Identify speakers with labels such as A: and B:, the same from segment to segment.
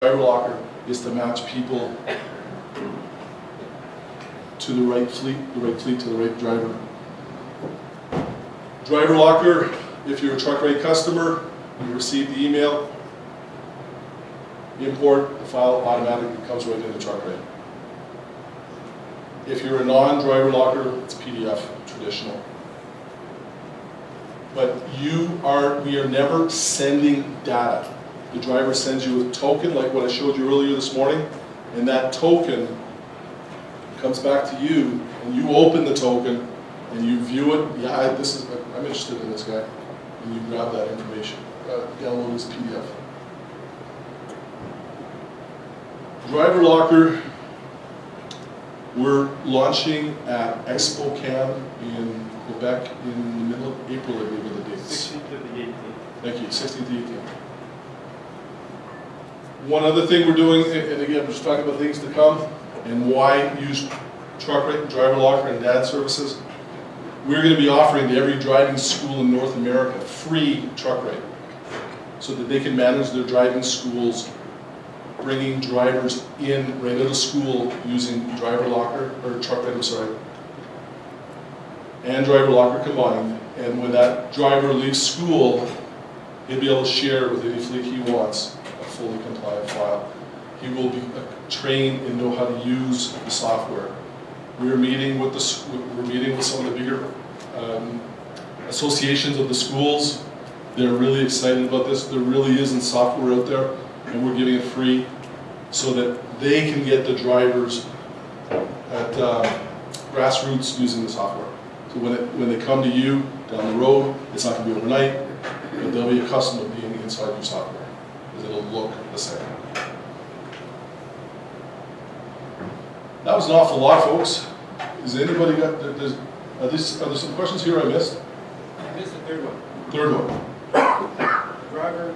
A: driver locker is to match people to the right fleet to the right driver. Driver locker, if you're a TruckRight customer, you receive the email, import, the file automatically comes right into TruckRight. If you're a non-driver locker, it's PDF, traditional. But we are never sending data. The driver sends you a token, like what I showed you earlier this morning, and that token comes back to you, and you open the token, and you view it. Yeah, I'm interested in this guy, and you grab that information. Download this PDF. Driver locker, we're launching at ExpoCam in Quebec in the middle of April, I believe are the dates.
B: 16th to the 18th.
A: Thank you, 16th to 18th. One other thing we're doing, and again, we're just talking about things to come, and why use TruckRight, driver locker, and data services. We're going to be offering to every driving school in North America free TruckRight, so that they can manage their driving schools, bringing drivers in right out of school using driver locker, or TruckRight, I'm sorry, and driver locker combined. And when that driver leaves school, he'll be able to share with any fleet he wants a fully compliant file. He will be trained and know how to use the software. We're meeting with some of the bigger associations of the schools. They're really excited about this. There really isn't software out there, and we're giving it free so that they can get the drivers at grassroots using the software. So when they come to you down the road, it's not going to be overnight, but they'll be accustomed to being inside your software because it'll look the same. That was an awful lot, folks. Has anybody got? Are there some questions here I missed?
B: I missed the third one.
A: Third one.
B: Driver,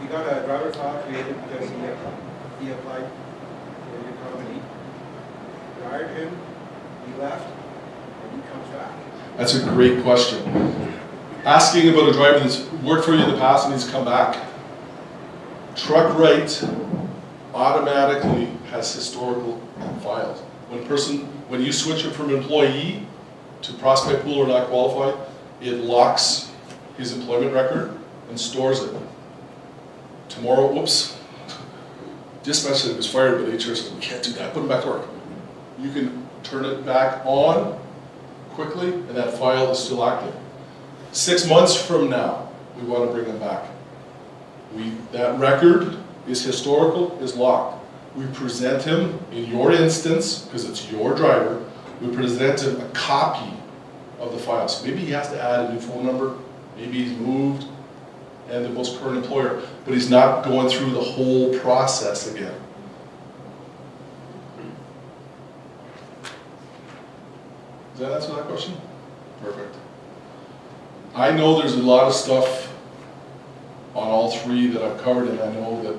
B: you got a driver file created because he applied for your company. You hired him, he left, and he comes back.
A: That's a great question. Asking about a driver that's worked for you in the past and he's come back. TruckRight automatically has historical files. When you switch it from employee to prospect pool or not qualified, it locks his employment record and stores it. Tomorrow, whoops, dispatch said he was fired, but HR says we can't do that, put him back to work. You can turn it back on quickly and that file is still active. 6 months from now, we want to bring him back. That record is historical, is locked. We present him, in your instance, because it's your driver, we present him a copy of the file. So maybe he has to add a new phone number, maybe he's moved, and the most current employer, but he's not going through the whole process again. Does that answer that question? Perfect. I know there's a lot of stuff on all three that I've covered, and I know that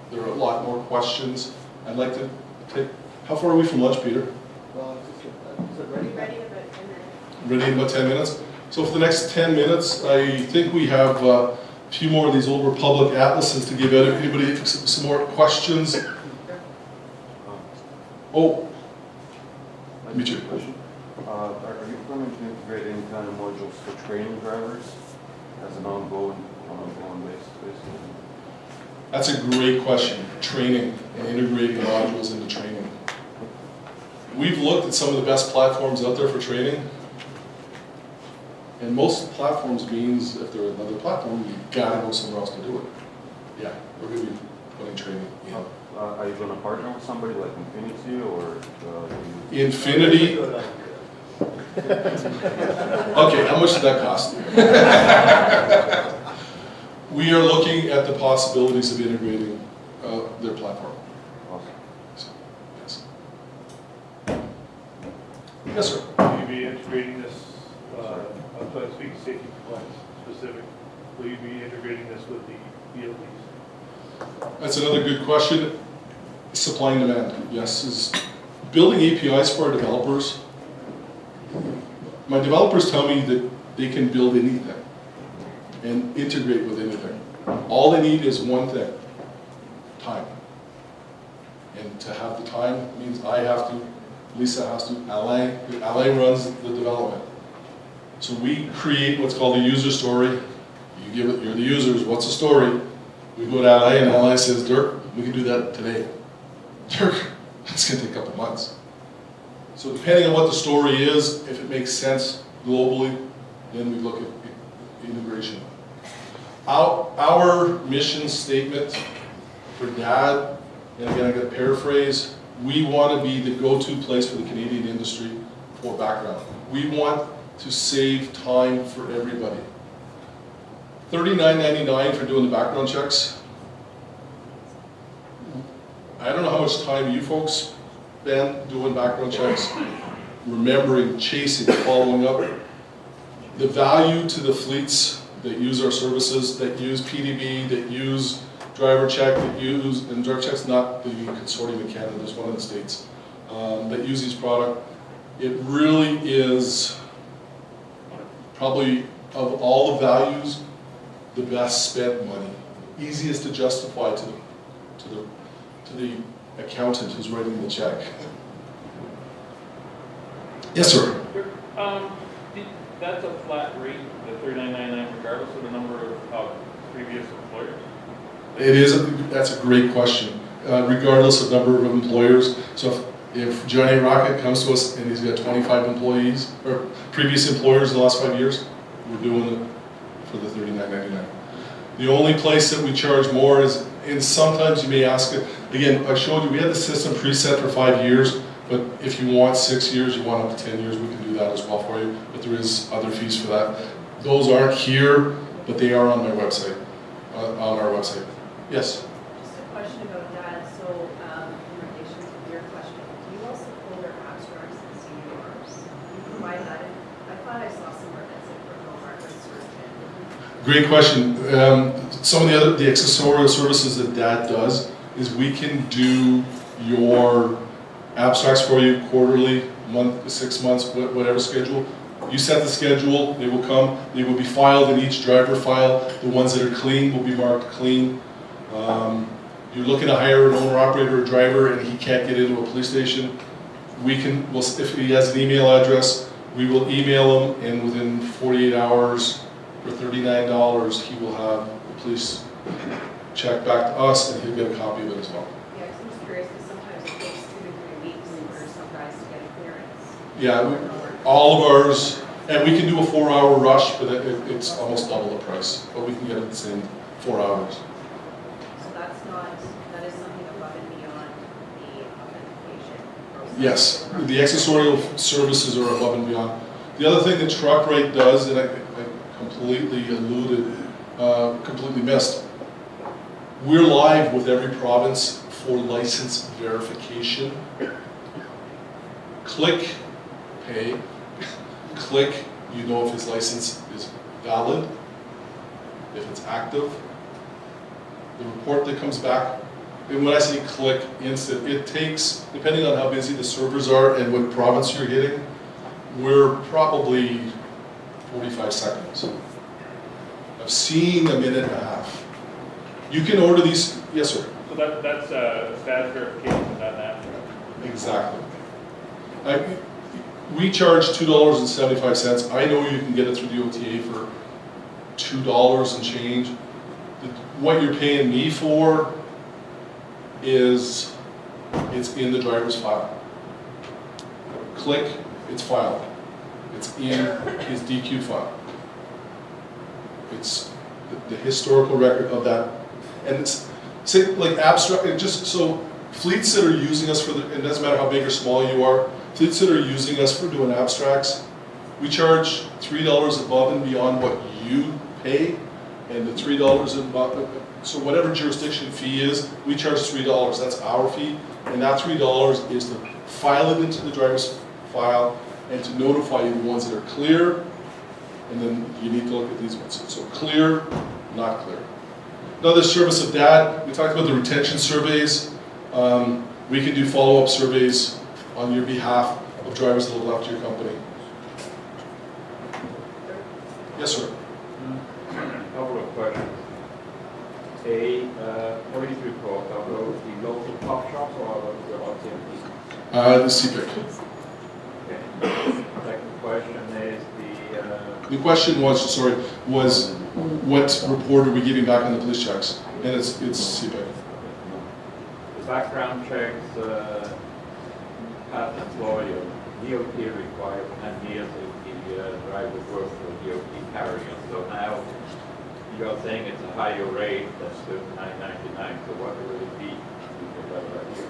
A: there are a lot more questions. I'd like to take, how far are we from lunch, Peter?
B: Well, is it ready?
C: Ready in about 10 minutes.
A: Ready in about 10 minutes? So for the next 10 minutes, I think we have a few more of these Old Republic atlases to give out. If anybody has some more questions. Oh, me too.
D: Are you planning to integrate any kind of modules for training drivers as an ongoing basis?
A: That's a great question. Training and integrating modules into training. We've looked at some of the best platforms out there for training. And most platforms means if they're another platform, you've got to go somewhere else to do it. Yeah, we're going to be putting training in.
D: Are you going to partner with somebody like Infinity or
A: Infinity. Okay, how much did that cost? We are looking at the possibilities of integrating their platform.
D: Awesome.
A: So, yes. Yes, sir.
E: Will you be integrating this, I'm trying to speak safety compliance specific, will you be integrating this with the BLDs?
A: That's another good question. Supply and demand, yes. Is building APIs for our developers. My developers tell me that they can build anything and integrate with anything. All they need is one thing, time. And to have the time means I have to, Lisa has to, Alain runs the development. So we create what's called a user story. You give it, you're the users, what's the story? We go to Alain and Alain says, Dirk, we can do that today. Dirk, it's gonna take a couple months. So depending on what the story is, if it makes sense globally, then we look at integration. Our mission statement for DAD, and again I'm gonna paraphrase, we want to be the go-to place for the Canadian industry for background. We want to save time for everybody. $39.99 for doing the background checks. I don't know how much time you folks spend doing background checks, remembering, chasing, following up. The value to the fleets that use our services, that use PDB, that use driver check, that use, and driver check's not the consortium in Canada, there's one in the States, that use these products. It really is probably, of all the values, the best spent money, easiest to justify to the accountant who's writing the check. Yes, sir.
C: That's a flat rate, the $39.99, regardless of the number of previous employers?
A: It is, that's a great question. Regardless of number of employers, so if Johnny Rocket comes to us and he's got 25 employees, or previous employers in the last 5 years, we're doing it for the $39.99. The only place that we charge more is, and sometimes you may ask it, again, I showed you, we had the system preset for 5 years, but if you want 6 years, you want up to 10 years, we can do that as well for you, but there is other fees for that. Those aren't here, but they are on my website, on our website. Yes?
F: Just a question about that. So, in relation to your question, do you also pull their abstracts and CURs? You provide that? I thought I saw somewhere that said criminal record search.
A: Great question. Some of the accessorial services that DAD does is we can do your abstracts for you quarterly, month, 6 months, whatever schedule. You set the schedule, they will come, they will be filed in each driver file. The ones that are clean will be marked clean. You're looking to hire an owner operator or driver and he can't get into a police station, if he has an email address, we will email him, and within 48 hours for $39 he will have the police check back to us and he'll get a copy of it as well.
F: Yeah, 'cause I'm just curious, because sometimes it takes 2 to 3 weeks for some guys to get a clearance.
A: Yeah, all of ours, and we can do a 4-hour rush, but it's almost double the price, but we can get it in 4 hours.
F: So that is something above and beyond the authentication process?
A: Yes, the accessorial services are above and beyond. The other thing that TruckRate does, and I completely completely missed, we're live with every province for license verification. Click, pay, click, you know if his license is valid, if it's active. The report that comes back, and when I say click instant, it takes, depending on how busy the servers are and what province you're hitting, we're probably 45 seconds. I've seen a minute and a half. You can order these, yes sir?
C: So that's status verification, not an abstract?
A: Exactly. We charge $2.75. I know you can get it through the OTA for $2 and change. What you're paying me for is, it's in the driver's file. Click, it's filed. It's in his DQ file. It's the historical record of that. And it's, say, like abstract, just so fleets that are using us for it doesn't matter how big or small you are, fleets that are using us for doing abstracts, we charge $3 above and beyond what you pay, and the $3 above, so whatever jurisdiction fee is, we charge $3, that's our fee, and that $3 is to file it into the driver's file and to notify you the ones that are clear, and then you need to look at these ones. So clear, not clear. Another service of DAD, we talked about the retention surveys. We can do follow-up surveys on your behalf of drivers that have left your company. Yes, sir.
G: Couple of questions. What do you call
A: The CPIC.
G: Okay. Second question is
A: The question was, sorry, was what report are we getting back on the police checks? And it's CPIC.
G: the background checks, past employee, DOT required 10 years if the driver works for DOT carrier. So now you're saying it's a higher rate, that's $39.99, so what would it be? Because,